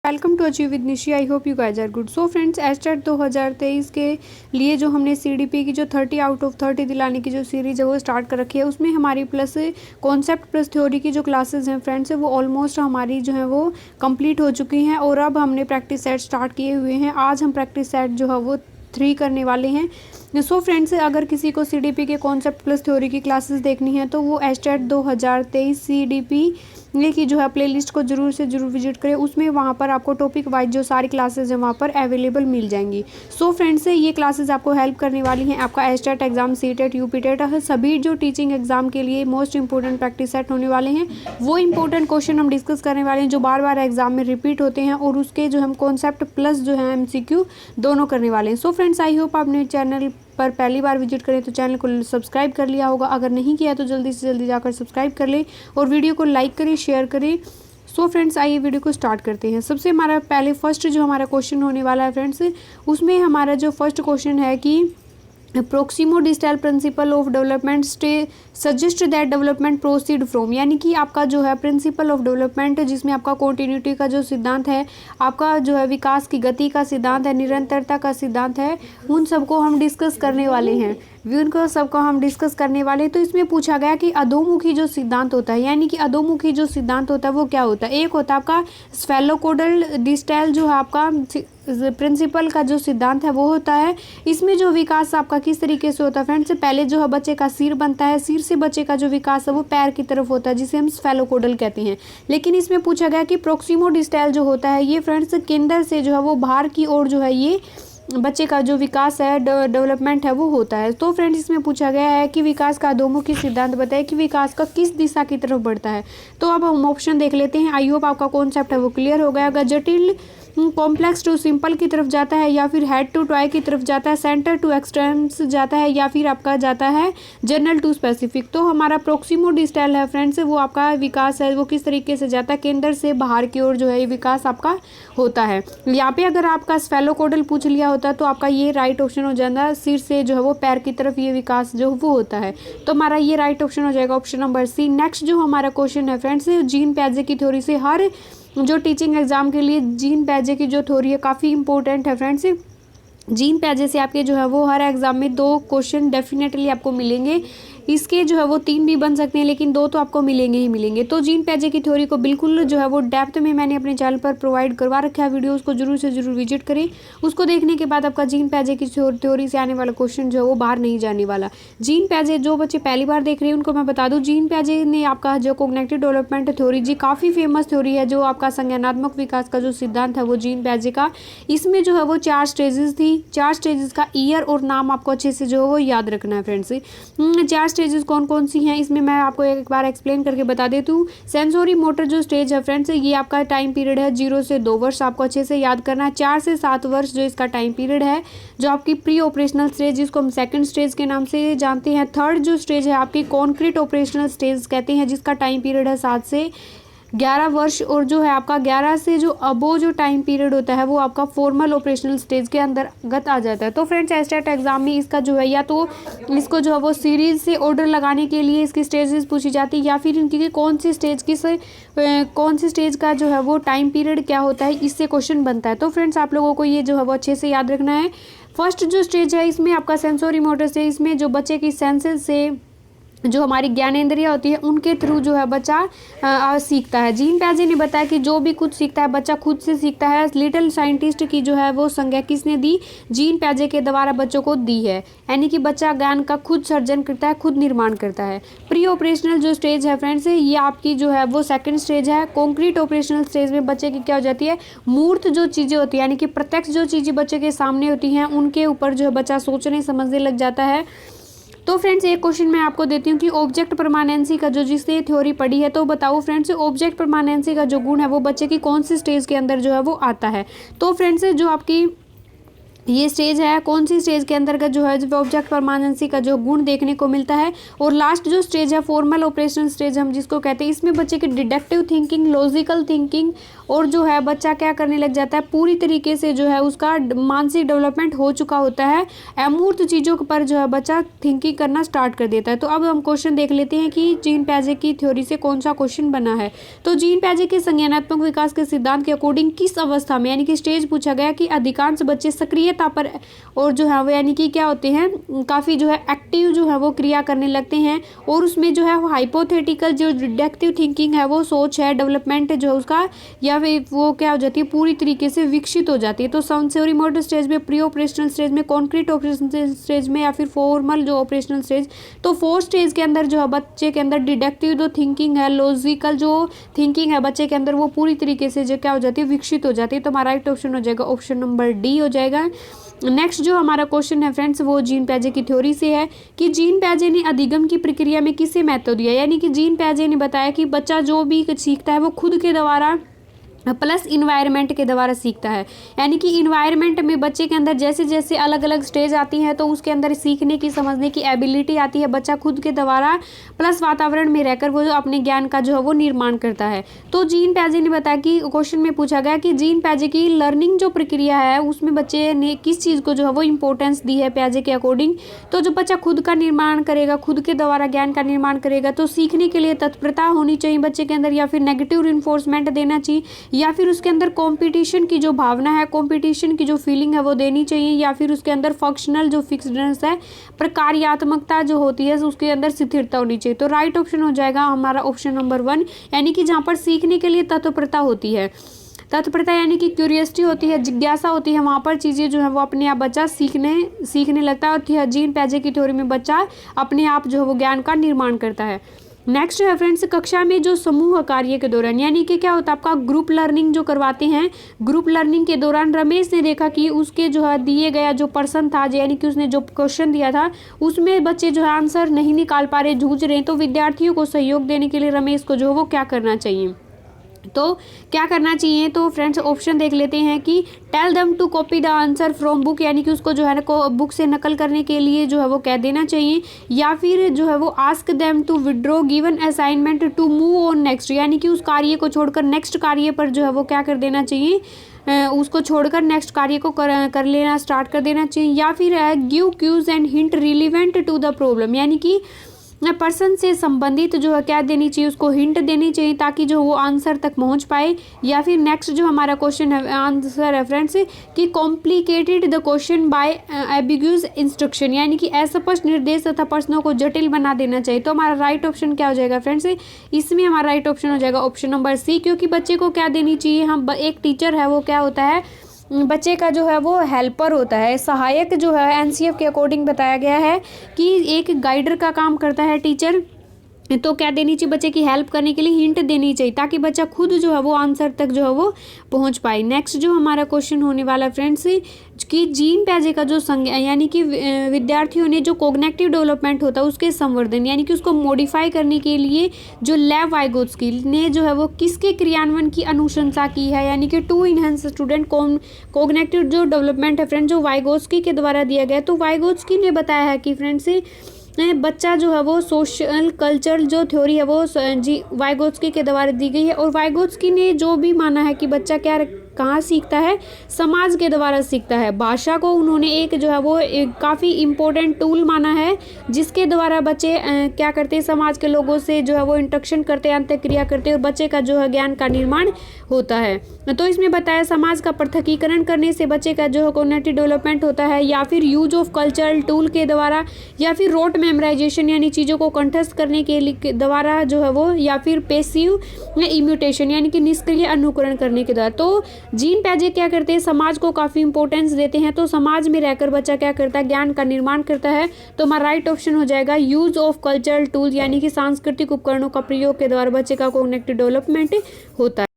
Welcome to achieve with Nishi. I hope you guys are good. So friends, estate 2023 के लिए जो हमने CDP की जो 30 आउट ऑफ 30 दिलाने की जो सीरीज़ है वो स्टार्ट कर रखी है, उसमें हमारी प्लस कॉन्सेप्ट प्लस थ्योरी की जो क्लासेस हैं फ्रेंड्स वो ऑलमोस्ट हमारी जो है वो कंप्लीट हो चुकी हैं और अब हमने प्रैक्टिस सेट स्टार्ट किए हुए हैं। आज हम प्रैक्टिस सेट जो है वो 3 करने वाले हैं। सो फ्रेंड्स, अगर किसी को सीडीपी के कॉन्सेप्ट प्लस थ्योरी की क्लासेस देखनी है तो वो एस्टेट 2023 सीडीपी ये की जो है प्लेलिस्ट को जरूर से जरूर विजिट करें। उसमें वहाँ पर आपको टॉपिक वाइज जो सारी क्लासेस हैं वहाँ पर अवेलेबल मिल जाएंगी। सो फ्रेंड्स, ये क्लासेस आपको हेल्प करने वाली हैं आपका एस्टेट एग्जाम, सीटेट, यूपीटेट, सभी जो टीचिंग एग्जाम के लिए मोस्ट इंपॉर्टेंट प्रैक्टिस सेट होने वाले हैं। वो इंपॉर्टेंट क्वेश्चन हम डिस्कस करने वाले हैं जो बार बार एग्जाम में रिपीट होते हैं और उसके जो हम कॉन्सेप्ट प्लस जो है एमसीक्यू दोनों करने वाले हैं। सो फ्रेंड्स, आई होप आपने चैनल पर पहली बार विजिट करें तो चैनल को सब्सक्राइब कर लिया होगा। अगर नहीं किया तो जल्दी से जल्दी जाकर सब्सक्राइब कर लें और वीडियो को लाइक करें, शेयर करें। सो फ्रेंड्स, आइए वीडियो को स्टार्ट करते हैं। सबसे हमारा पहले फर्स्ट जो हमारा क्वेश्चन होने वाला है फ्रेंड्स, उसमें हमारा जो फर्स्ट क्वेश्चन है कि proximo distal principle of development suggest that development proceed from, यानी कि आपका जो है प्रिंसिपल ऑफ डेवलपमेंट जिसमें आपका कॉन्टिन्यूटी का जो सिद्धांत है, आपका जो है विकास की गति का सिद्धांत है, निरंतरता का सिद्धांत है, उन सबको हम डिस्कस करने वाले हैं। उनको सबको हम डिस्कस करने वाले हैं। तो इसमें पूछा गया कि अधोमुखी जो सिद्धांत होता है, यानी कि अधोमुखी जो सिद्धांत होता है वो क्या होता है। एक होता है आपका स्फेलोकोडल डिस्टल जो है आपका प्रिंसिपल का जो सिद्धांत है वो होता है। इसमें जो विकास आपका किस तरीके से होता है फ्रेंड्स, पहले जो है बच्चे का सिर बनता है, सिर से बच्चे का जो विकास है वो पैर की तरफ होता है जिसे हम स्फेलोकोडल कहते हैं। लेकिन इसमें पूछा गया कि प्रोक्सिमो डिस्टल जो होता है ये फ्रेंड्स केंद्र से जो है वो बाहर की ओर जो है ये बच्चे का जो विकास है, डेवलपमेंट है वो होता है। तो फ्रेंड्स, इसमें पूछा गया है कि विकास का अधोमुखी सिद्धांत बताए कि विकास का किस दिशा की तरफ बढ़ता है। तो अब हम ऑप्शन देख लेते हैं। आई होप आपका कॉन्सेप्ट है वो क्लियर हो गया होगा। जटिल कॉम्प्लेक्स टू सिंपल की तरफ जाता है, या फिर हेड टू टॉय की तरफ जाता है, सेंटर टू एक्सटेंस जाता है, या फिर आपका जाता है जनरल टू स्पेसिफिक। तो हमारा प्रोक्सिमो डिस्टल है फ्रेंड्स, वो आपका विकास है वो किस तरीके से जाता है, केंद्र से बाहर की ओर जो है ये विकास आपका होता है। यहाँ पे अगर आपका स्फेलोकोडल पूछ लिया होता तो आपका ये राइट ऑप्शन हो जाता, सिर से जो है वो पैर की तरफ ये विकास जो वो होता है। तो हमारा ये राइट ऑप्शन हो जाएगा ऑप्शन नंबर सी। नेक्स्ट जो हमारा क्वेश्चन है फ्रेंड्स, जीन पैजे की थ्योरी से हर जो टीचिंग एग्जाम के लिए जीन पैजे की जो थ्योरी है काफ़ी इंपॉर्टेंट है फ्रेंड्स। जीन पैजे से आपके जो है वो हर एग्जाम में 2 क्वेश्चन डेफिनेटली आपको मिलेंगे। इसके जो है वो 3 भी बन सकते हैं लेकिन 2 तो आपको मिलेंगे ही मिलेंगे। तो जीन पैजे की थ्योरी को बिल्कुल जो है वो डेप्थ में मैंने अपने चैनल पर प्रोवाइड करवा रखा है वीडियो, उसको जरूर से जरूर विजिट करें। उसको देखने के बाद आपका जीन पैजे की थ्योरी से आने वाला क्वेश्चन जो है वो बाहर नहीं जाने वाला। जीन पैजे जो बच्चे पहली बार देख रहे हैं उनको मैं बता दूँ, जीन पैजे ने आपका जो कॉग्निटिव डेवलपमेंट थ्योरी जी काफ़ी फेमस थ्योरी है, जो आपका संज्ञानात्मक विकास का जो सिद्धांत है वो जीन पैजे का। इसमें जो है वो 4 स्टेजेस थी। 4 स्टेजेस का ईयर और नाम आपको अच्छे से जो है वो याद रखना है फ्रेंड्स। 4 स्टेजेस कौन कौन सी हैं इसमें मैं आपको एक बार एक्सप्लेन करके बता देती हूँ। सेंसोरी मोटर जो स्टेज है फ्रेंड्स, ये आपका टाइम पीरियड है 0 से 2 वर्ष, आपको अच्छे से याद करना है। 4 से 7 वर्ष जो इसका टाइम पीरियड है। जो आपकी प्री ऑपरेशनल स्टेज जिसको हम सेकंड स्टेज के नाम से जानते हैं। थर्ड जो स्टेज है आपकी कॉन्क्रीट ऑपरेशनल स्टेज कहते हैं, जिसका टाइम पीरियड है 7 से 11 वर्ष। और जो है आपका 11 से जो अबो जो टाइम पीरियड होता है वो आपका फॉर्मल ऑपरेशनल स्टेज के अंतर्गत आ जाता है। तो फ्रेंड्स, एस्टेट एग्जाम में इसका जो है या तो इसको जो है वो सीरीज से ऑर्डर लगाने के लिए इसकी स्टेजेस पूछी जाती है, या फिर इनकी कौन सी स्टेज का जो है वो टाइम पीरियड क्या होता है, इससे क्वेश्चन बनता है। तो फ्रेंड्स, आप लोगों को ये जो है वो अच्छे से याद रखना है। फर्स्ट जो स्टेज है इसमें आपका सेंसोरी मोटर से, इसमें जो बच्चे की सेंसेस से जो हमारी ज्ञानेंद्रियाँ होती है उनके थ्रू जो है बच्चा सीखता है। जीन पैजे ने बताया कि जो भी कुछ सीखता है बच्चा खुद से सीखता है। लिटिल साइंटिस्ट की जो है वो संज्ञा किसने दी, जीन पैजे के द्वारा बच्चों को दी है, यानी कि बच्चा ज्ञान का खुद सर्जन करता है, खुद निर्माण करता है। प्री ऑपरेशनल जो स्टेज है फ्रेंड्स, ये आपकी जो है वो सेकंड स्टेज है। कॉन्क्रीट ऑपरेशनल स्टेज में बच्चे की क्या हो जाती है, मूर्त जो चीज़ें होती है, यानी कि प्रत्यक्ष जो चीज़ें बच्चे के सामने होती हैं उनके ऊपर जो है बच्चा सोचने समझने लग जाता है। तो फ्रेंड्स, एक क्वेश्चन मैं आपको देती हूँ कि ऑब्जेक्ट परमानेंसी का जो जिसने थ्योरी पढ़ी है, तो बताओ फ्रेंड्स ऑब्जेक्ट परमानेंसी का जो गुण है वो बच्चे की कौन सी स्टेज के अंदर जो है वो आता है। तो फ्रेंड्स, जो आपकी ये स्टेज है, कौन सी स्टेज के अंतर्गत जो है ऑब्जेक्ट परमानेंसी का जो गुण देखने को मिलता है। और लास्ट जो स्टेज है फॉर्मल ऑपरेशन स्टेज हम जिसको कहते हैं, इसमें बच्चे की डिडक्टिव थिंकिंग, लॉजिकल थिंकिंग और जो है बच्चा क्या करने लग जाता है, पूरी तरीके से जो है उसका मानसिक डेवलपमेंट हो चुका होता है, अमूर्त चीज़ों पर जो है बच्चा थिंकिंग करना स्टार्ट कर देता है। तो अब हम क्वेश्चन देख लेते हैं कि जीन पियाजे की थ्योरी से कौन सा क्वेश्चन बना है। तो जीन पियाजे के संज्ञानात्मक विकास के सिद्धांत के अकॉर्डिंग किस अवस्था में, यानी कि स्टेज पूछा गया कि अधिकांश बच्चे सक्रियता पर और जो है वो यानी कि क्या होते हैं, काफ़ी जो है एक्टिव जो है वो क्रिया करने लगते हैं। और उसमें जो है हाइपोथेटिकल जो डिडक्टिव थिंकिंग है, वो सोच है, डेवलपमेंट जो उसका या फिर वो क्या हो जाती है, पूरी तरीके से विकसित हो जाती है। तो सेंसरी मोटर स्टेज में, प्री ऑपरेशनल स्टेज में, कॉन्क्रीट ऑपरेशनल स्टेज में या फिर फॉर्मल जो ऑपरेशनल स्टेज। तो फोर्थ स्टेज के अंदर जो है बच्चे के अंदर डिडक्टिव जो थिंकिंग है, लॉजिकल जो थिंकिंग है बच्चे के अंदर, वो पूरी तरीके से जो क्या हो जाती है, विकसित हो जाती है। तो हमारा राइट ऑप्शन हो जाएगा ऑप्शन नंबर डी हो जाएगा। नेक्स्ट जो हमारा क्वेश्चन है फ्रेंड्स, वो जीन पियाजे की थ्योरी से है कि जीन पियाजे ने अधिगम की प्रक्रिया में किसे महत्व दिया। यानी कि जीन पियाजे ने बताया कि बच्चा जो भी सीखता है वो खुद के द्वारा प्लस इन्वायरमेंट के द्वारा सीखता है। यानी कि इन्वायरमेंट में बच्चे के अंदर जैसे जैसे अलग अलग स्टेज आती है तो उसके अंदर सीखने की, समझने की एबिलिटी आती है। बच्चा खुद के द्वारा प्लस वातावरण में रहकर वो जो अपने ज्ञान का जो है वो निर्माण करता है। तो जीन पियाजे ने बताया कि क्वेश्चन में पूछा गया कि जीन पियाजे की लर्निंग जो प्रक्रिया है उसमें बच्चे ने किस चीज़ को जो है वो इंपॉर्टेंस दी है पियाजे के अकॉर्डिंग। तो जो बच्चा खुद का निर्माण करेगा, खुद के द्वारा ज्ञान का निर्माण करेगा, तो सीखने के लिए तत्परता होनी चाहिए बच्चे के अंदर, या फिर नेगेटिव रिइंफोर्समेंट देना चाहिए, या फिर उसके अंदर कंपटीशन की जो भावना है, कंपटीशन की जो फीलिंग है वो देनी चाहिए, या फिर उसके अंदर फंक्शनल जो फिक्सडनेस है, प्रकार्यात्मकता जो होती है उसके अंदर स्थिरता होनी चाहिए। तो राइट ऑप्शन हो जाएगा हमारा ऑप्शन नंबर 1, यानी कि जहाँ पर सीखने के लिए तत्परता होती है। तत्परता यानी कि क्यूरियोसिटी होती है, जिज्ञासा होती है, वहाँ पर चीज़ें जो है वो अपने आप बच्चा सीखने लगता है। और जीन पियाजे की थ्योरी में बच्चा अपने आप जो है वो ज्ञान का निर्माण करता है। नेक्स्ट है फ्रेंड्स, कक्षा में जो समूह कार्य के दौरान, यानी कि क्या होता है आपका ग्रुप लर्निंग जो करवाते हैं, ग्रुप लर्निंग के दौरान रमेश ने देखा कि उसके जो है दिए गया जो पर्सन था, यानी कि उसने जो क्वेश्चन दिया था उसमें बच्चे जो है आंसर नहीं निकाल पा रहे, जूझ रहे हैं। तो विद्यार्थियों को सहयोग देने के लिए रमेश को जो है वो क्या करना चाहिए। तो क्या करना चाहिए, तो फ्रेंड्स ऑप्शन देख लेते हैं कि tell them to copy the answer from book, यानी कि उसको जो है ना बुक से नकल करने के लिए जो है वो कह देना चाहिए, या फिर जो है वो ask them to withdraw given assignment to move on next, यानी कि उस कार्य को छोड़कर नेक्स्ट कार्य पर जो है वो क्या कर देना चाहिए, उसको छोड़कर नेक्स्ट कार्य को कर लेना स्टार्ट कर देना चाहिए। या फिर give cues and hint relevant to the problem, यानी कि पर्सन से संबंधित जो है क्या देनी चाहिए, उसको हिंट देनी चाहिए ताकि जो वो आंसर तक पहुंच पाए। या फिर नेक्स्ट जो हमारा क्वेश्चन है आंसर रेफरेंस कि complicated the question by ambiguous instruction, यानी कि अस्पष्ट निर्देश तथा प्रश्नों को जटिल बना देना चाहिए। तो हमारा राइट ऑप्शन क्या हो जाएगा फ्रेंड्स, इसमें हमारा राइट ऑप्शन हो जाएगा ऑप्शन नंबर सी, क्योंकि बच्चे को क्या देनी चाहिए, हम एक टीचर है वो क्या होता है, बच्चे का जो है वो हेल्पर होता है, सहायक जो है। एनसीएफ के अकॉर्डिंग बताया गया है कि एक गाइडर का काम करता है टीचर। तो क्या देनी चाहिए, बच्चे की हेल्प करने के लिए हिंट देनी चाहिए ताकि बच्चा खुद जो है वो आंसर तक जो है वो पहुंच पाए। नेक्स्ट जो हमारा क्वेश्चन होने वाला फ्रेंड्स कि जीन पियाजे का जो यानी कि विद्यार्थियों ने जो कॉग्निटिव डेवलपमेंट होता है उसके संवर्धन, यानी कि उसको मॉडिफाई करने के लिए जो लेव वाइगोत्स्की ने जो है वो किसके क्रियान्वयन की अनुशंसा की है, यानी कि टू इनहेंस स्टूडेंट कॉग्निटिव जो डेवलपमेंट है फ्रेंड्स जो वाइगोत्स्की के द्वारा दिया गया। तो वाइगोत्स्की ने बताया है कि फ्रेंड्स बच्चा जो है वो सोशल कल्चर जो थ्योरी है वो वाइगोत्स्की के द्वारा दी गई है। और वाइगोत्स्की ने जो भी माना है कि बच्चा क्या कहाँ सीखता है, समाज के द्वारा सीखता है। भाषा को उन्होंने एक जो है वो काफ़ी इम्पोर्टेंट टूल माना है जिसके द्वारा बच्चे क्या करते हैं, समाज के लोगों से जो है वो इंटरेक्शन करते हैं, अंतःक्रिया करते हैं और बच्चे का जो है ज्ञान का निर्माण होता है। तो इसमें बताया समाज का पृथकीकरण करने से बच्चे का जो है कॉग्निटिव डेवलपमेंट होता है, या फिर यूज ऑफ कल्चरल टूल के द्वारा, या फिर रोट मेमोराइजेशन यानी चीज़ों को कंठस्थ करने के द्वारा जो है वो, या फिर पेसिव इम्यूटेशन यानी कि निष्क्रिय अनुकरण करने के द्वारा। तो जीन पियाजे क्या करते हैं, समाज को काफ़ी इंपॉर्टेंस देते हैं। तो समाज में रहकर बच्चा क्या करता है, ज्ञान का निर्माण करता है। तो हमारा राइट ऑप्शन हो जाएगा यूज ऑफ कल्चरल टूल, यानी कि सांस्कृतिक उपकरणों का प्रयोग के द्वारा बच्चे का कॉग्निटिव डेवलपमेंट होता है।